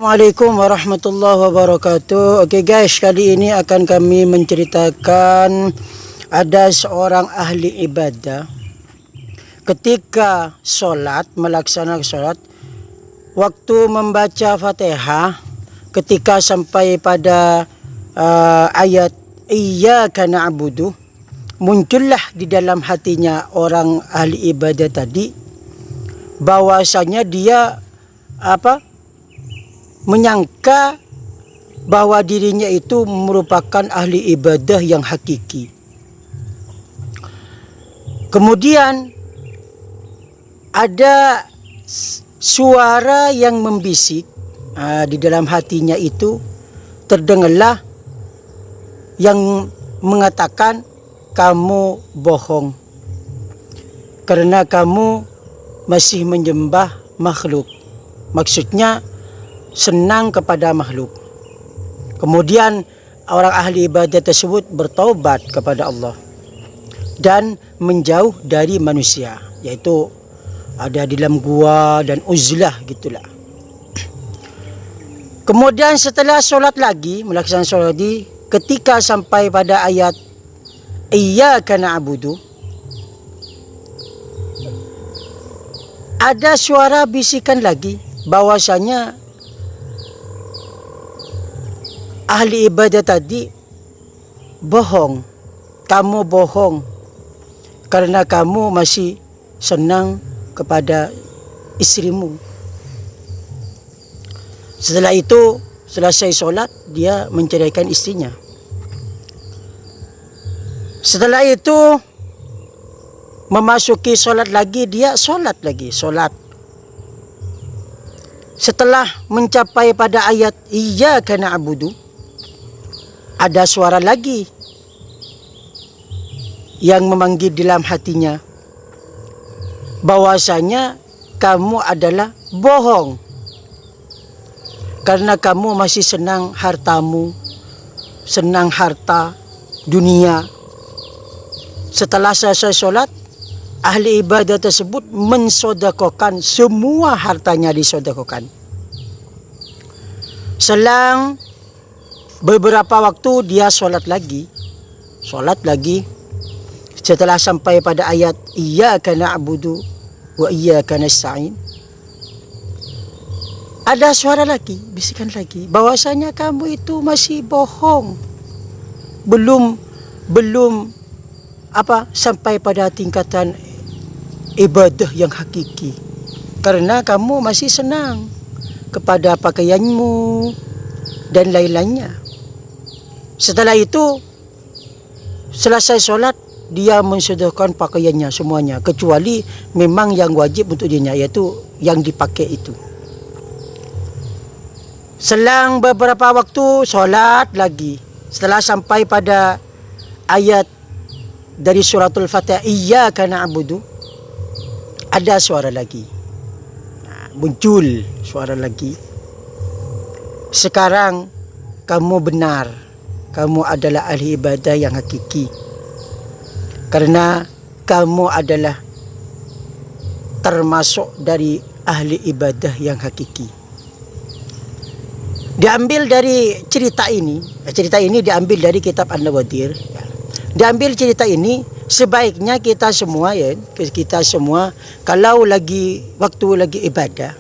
Assalamualaikum warahmatullahi wabarakatuh. Okey guys, kali ini akan kami menceritakan ada seorang ahli ibadah ketika solat, melaksanakan solat, waktu membaca Fatihah, ketika sampai pada ayat Iyyaka na'budu, muncullah di dalam hatinya orang ahli ibadah tadi bahwasanya dia menyangka bahwa dirinya itu merupakan ahli ibadah yang hakiki. Kemudian ada suara yang membisik di dalam hatinya itu, terdengarlah yang mengatakan, kamu bohong karena kamu masih menyembah makhluk. Maksudnya senang kepada makhluk. Kemudian orang ahli ibadah tersebut bertaubat kepada Allah dan menjauh dari manusia, yaitu ada di dalam gua dan uzlah gitulah. Kemudian setelah solat lagi, melaksanakan solat lagi, ketika sampai pada ayat Iyyaka na'budu, ada suara bisikan lagi bahwasanya ahli ibadah tadi bohong. Kamu bohong karena kamu masih senang kepada istrimu. Setelah itu, selesai solat, dia menceraikan istrinya. Setelah itu memasuki solat lagi, dia solat lagi, solat. Setelah mencapai pada ayat Iyyaka na'budu, ada suara lagi yang memanggil dalam hatinya bahwasanya kamu adalah bohong karena kamu masih senang hartamu, senang harta dunia. Setelah selesai solat, ahli ibadah tersebut mensodakokan semua hartanya, disodakokan. Selang beberapa waktu dia solat lagi. Setelah sampai pada ayat Iyyaka na'budu wa iyyaka nasta'in, ada suara lagi, bisikan lagi bahwasanya kamu itu masih bohong, belum sampai pada tingkatan ibadah yang hakiki, karena kamu masih senang kepada pakaianmu dan lain-lainnya. Setelah itu, selesai solat, dia mensedekahkan pakaiannya semuanya, kecuali memang yang wajib untuk dirinya, yaitu yang dipakai itu. Selang beberapa waktu, solat lagi. Setelah sampai pada ayat dari suratul Fatihah, Iyyaka na'budu, ada suara lagi. Muncul suara lagi. Sekarang kamu benar, kamu adalah ahli ibadah yang hakiki, karena kamu adalah termasuk dari ahli ibadah yang hakiki. Diambil dari cerita ini diambil dari kitab An-Nawadir. Diambil cerita ini, sebaiknya kita semua kalau waktu lagi ibadah,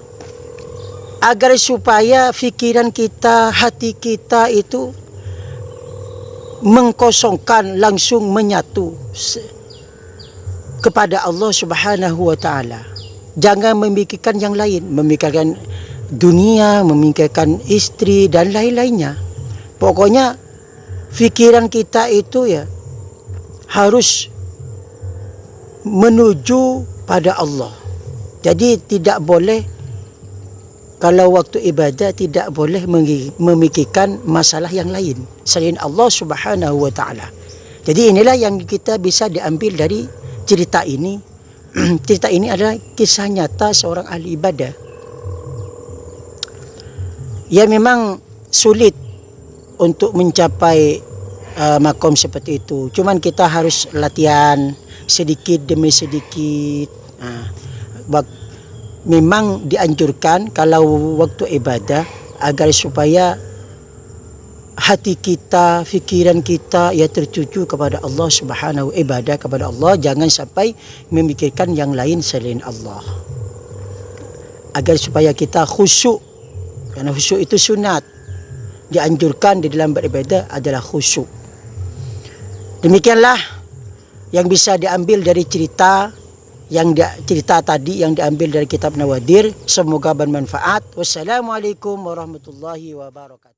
agar supaya fikiran kita, hati kita itu mengkosongkan, langsung menyatu kepada Allah Subhanahu wa taala. Jangan memikirkan yang lain, memikirkan dunia, memikirkan istri dan lain-lainnya. Pokoknya fikiran kita itu harus menuju pada Allah. Jadi tidak boleh, kalau waktu ibadah tidak boleh memikirkan masalah yang lain selain Allah Subhanahu wa taala. Jadi inilah yang kita bisa diambil dari cerita ini. Cerita ini adalah kisah nyata seorang ahli ibadah. Ya, memang sulit untuk mencapai makom seperti itu. Cuman kita harus latihan sedikit demi sedikit. Memang dianjurkan kalau waktu ibadah agar supaya hati kita, fikiran kita ia tertuju kepada Allah Subhanahu, ibadah kepada Allah, jangan sampai memikirkan yang lain selain Allah. Agar supaya kita khusyuk, karena khusyuk itu sunat, dianjurkan di dalam beribadah adalah khusyuk. Demikianlah yang bisa diambil dari cerita tadi yang diambil dari kitab Nawadir. Semoga bermanfaat. Wassalamualaikum warahmatullahi wabarakatuh.